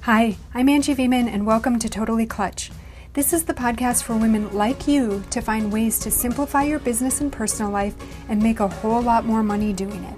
Hi, I'm Angie Veman, and welcome to Totally Clutch. This is the podcast for women like you to find ways to simplify your business and personal life and make a whole lot more money doing it.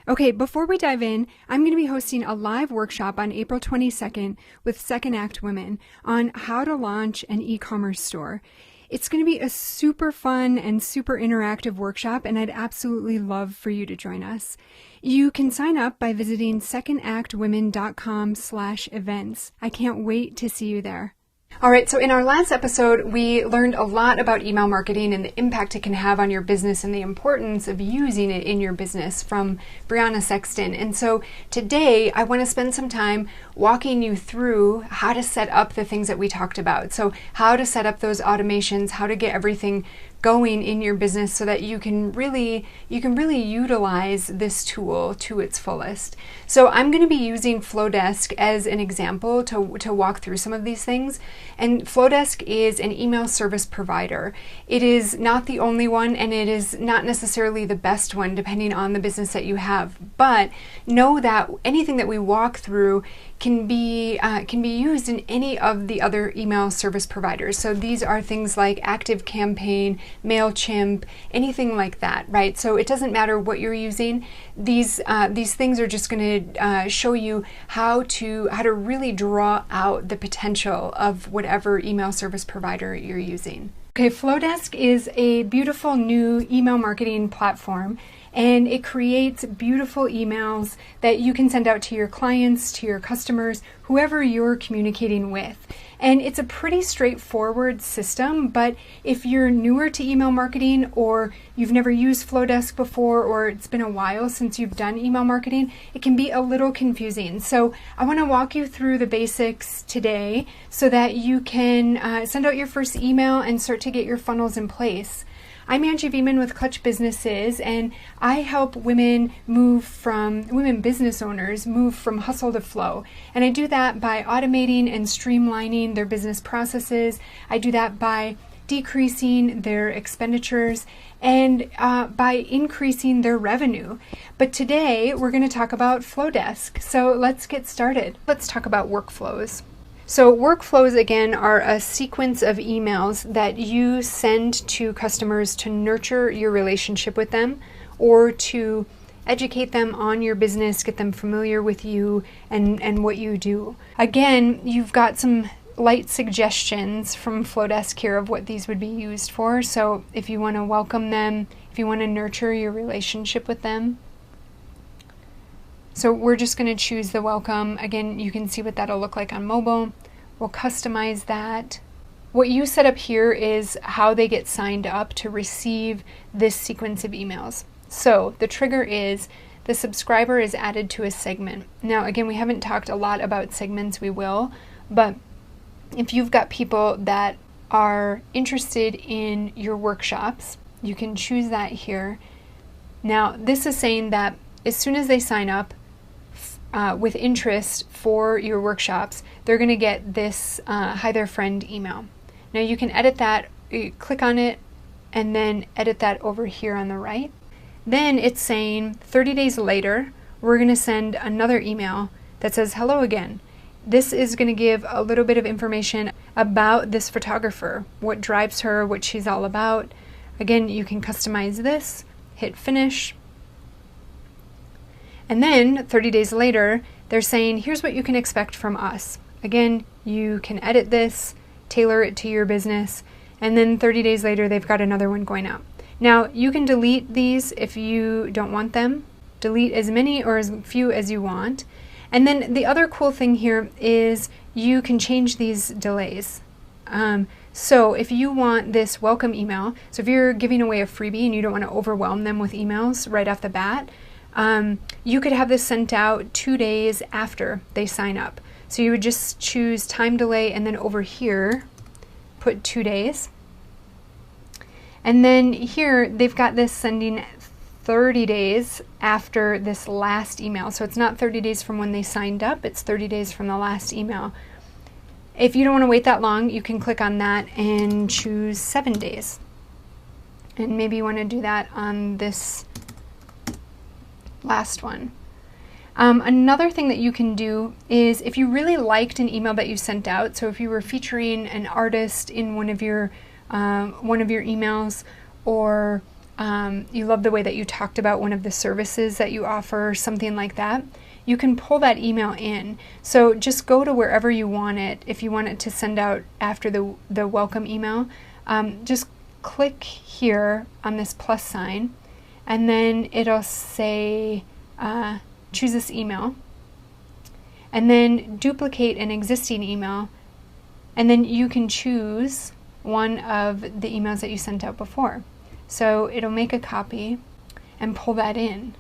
Okay, before we dive in, I'm going to be hosting a live workshop on April 22nd with Second Act Women on how to launch an e-commerce store. It's going to be a super fun and super interactive workshop, and I'd absolutely love for you to join us. You can sign up by visiting secondactwomen.com/events. I can't wait to see you there. All right, so in our last episode, we learned a lot about email marketing and the impact it can have on your business and the importance of using it in your business from Brianna Sexton. And so today, I want to spend some time walking you through how to set up the things that we talked about. So how to set up those automations, how to get everything going in your business so that you can really utilize this tool to its fullest. So I'm going to be using Flowdesk as an example to walk through some of these things. And Flowdesk is an email service provider. It is not the only one, and it is not necessarily the best one depending on the business that you have. But know that anything that we walk through can be used in any of the other email service providers. So these are things like ActiveCampaign, MailChimp, anything like that, right? So it doesn't matter what you're using. These things are just going to show you how to really draw out the potential of whatever email service provider you're using. Okay, Flowdesk is a beautiful new email marketing platform, and it creates beautiful emails that you can send out to your clients, to your customers, whoever you're communicating with. And it's a pretty straightforward system, but if you're newer to email marketing, or you've never used Flowdesk before, or it's been a while since you've done email marketing, it can be a little confusing. So I want to walk you through the basics today so that you can send out your first email and start to get your funnels in place. I'm Angie Veman with Clutch Businesses, and I help women business owners move from hustle to flow. And I do that by automating and streamlining their business processes. I do that by decreasing their expenditures and by increasing their revenue. But today we're going to talk about Flowdesk. So let's get started. Let's talk about workflows. So workflows, again, are a sequence of emails that you send to customers to nurture your relationship with them or to educate them on your business, get them familiar with you and what you do. Again, you've got some light suggestions from Flowdesk here of what these would be used for. So if you want to welcome them, if you want to nurture your relationship with them. So we're just going to choose the welcome. Again, you can see what that'll look like on mobile. We'll customize that. What you set up here is how they get signed up to receive this sequence of emails. So the trigger is the subscriber is added to a segment. Now, again, we haven't talked a lot about segments. We will, but if you've got people that are interested in your workshops, you can choose that here. Now, this is saying that as soon as they sign up, with interest for your workshops, they're going to get this Hi There Friend email. Now you can edit that, you click on it, and then edit that over here on the right. Then it's saying 30 days later, we're going to send another email that says hello again. This is going to give a little bit of information about this photographer, what drives her, what she's all about. Again, you can customize this, hit finish. And then 30 days later, they're saying, here's what you can expect from us. Again, you can edit this, tailor it to your business, and then 30 days later, they've got another one going out. Now, you can delete these if you don't want them. Delete as many or as few as you want. And then the other cool thing here is you can change these delays. So if you want this welcome email, so if you're giving away a freebie and you don't want to overwhelm them with emails right off the bat, you could have this sent out 2 days after they sign up. So you would just choose time delay and then over here, put 2 days. And then here, they've got this sending 30 days after this last email. So it's not 30 days from when they signed up, it's 30 days from the last email. If you don't want to wait that long, you can click on that and choose 7 days. And maybe you want to do that on this last one. Another thing that you can do is if you really liked an email that you sent out, so if you were featuring an artist in one of your emails, or you love the way that you talked about one of the services that you offer, something like that, you can pull that email in. So just go to wherever you want it. If you want it to send out after the welcome email, just click here on this plus sign, and then it'll say choose this email, and then duplicate an existing email, and then you can choose one of the emails that you sent out before. So it'll make a copy and pull that in.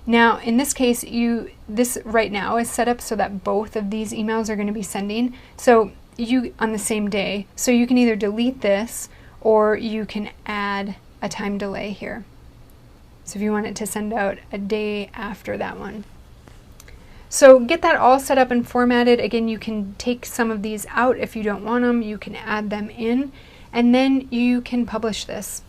Now, in this case, this right now is set up so that both of these emails are going to be sending on the same day. So you can either delete this, or you can add a time delay here. So if you want it to send out a day after that one. So get that all set up and formatted. Again, you can take some of these out if you don't want them. You can add them in, and then you can publish this.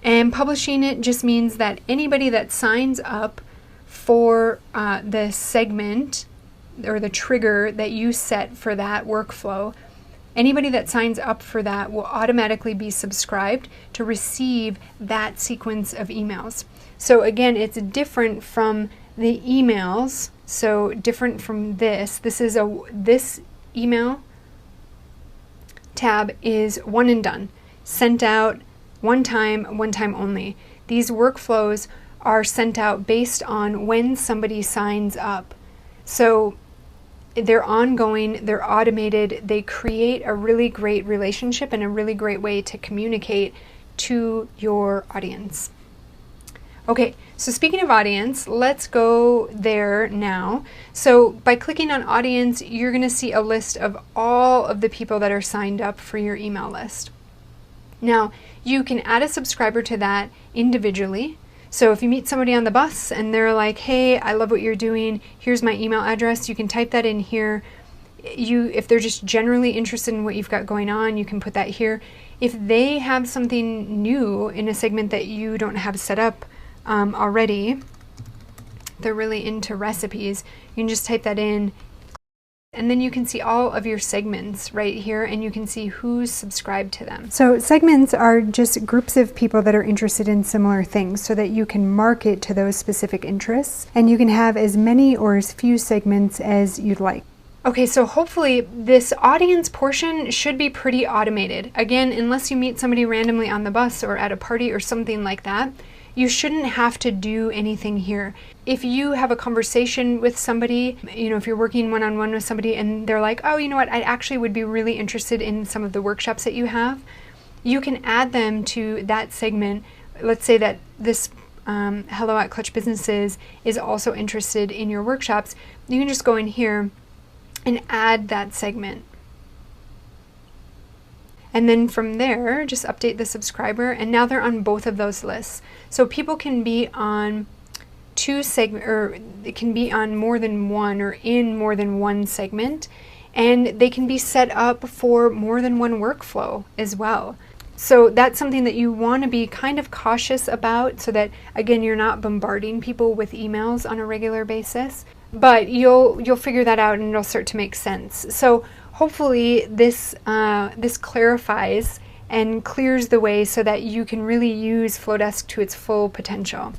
And publishing it just means that anybody that signs up for the segment or the trigger that you set for that workflow, anybody that signs up for that will automatically be subscribed to receive that sequence of emails. So again, it's different from the emails, so different from this. This email tab is one and done, sent out one time only. These workflows are sent out based on when somebody signs up. So they're ongoing, they're automated, they create a really great relationship and a really great way to communicate to your audience. Okay, so speaking of audience, let's go there now. So by clicking on audience, you're going to see a list of all of the people that are signed up for your email list. Now, you can add a subscriber to that individually. So if you meet somebody on the bus and they're like, hey, I love what you're doing, here's my email address, you can type that in here. If they're just generally interested in what you've got going on, you can put that here. If they have something new in a segment that you don't have set up already, they're really into recipes, you can just type that in, and then you can see all of your segments right here, and you can see who's subscribed to them. So segments are just groups of people that are interested in similar things so that you can market to those specific interests, and you can have as many or as few segments as you'd like. Okay, so hopefully this audience portion should be pretty automated. Again, unless you meet somebody randomly on the bus or at a party or something like that, you shouldn't have to do anything here. If you have a conversation with somebody, if you're working one-on-one with somebody and they're like, oh, you know what, I actually would be really interested in some of the workshops that you have, you can add them to that segment. Let's say that this Hello at Clutch Businesses is also interested in your workshops. You can just go in here and add that segment. And then from there, just update the subscriber, and now they're on both of those lists. So people can be on two segments, or it can be on more than one or in more than one segment, and they can be set up for more than one workflow as well. So that's something that you want to be kind of cautious about, so that again, you're not bombarding people with emails on a regular basis, but you'll figure that out and it'll start to make sense. So hopefully this clarifies and clears the way so that you can really use Flodesk to its full potential.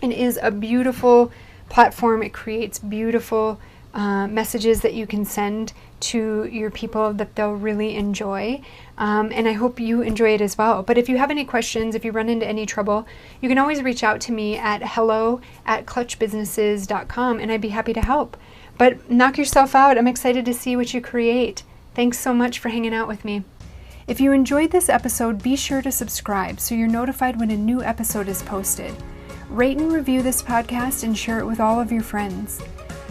It is a beautiful platform. It creates beautiful messages that you can send to your people that they'll really enjoy. And I hope you enjoy it as well. But if you have any questions, if you run into any trouble, you can always reach out to me at hello@clutchbusinesses.com, and I'd be happy to help. But knock yourself out. I'm excited to see what you create. Thanks so much for hanging out with me. If you enjoyed this episode, be sure to subscribe so you're notified when a new episode is posted. Rate and review this podcast and share it with all of your friends.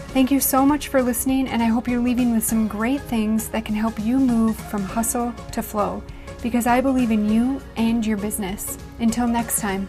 Thank you so much for listening, and I hope you're leaving with some great things that can help you move from hustle to flow, because I believe in you and your business. Until next time.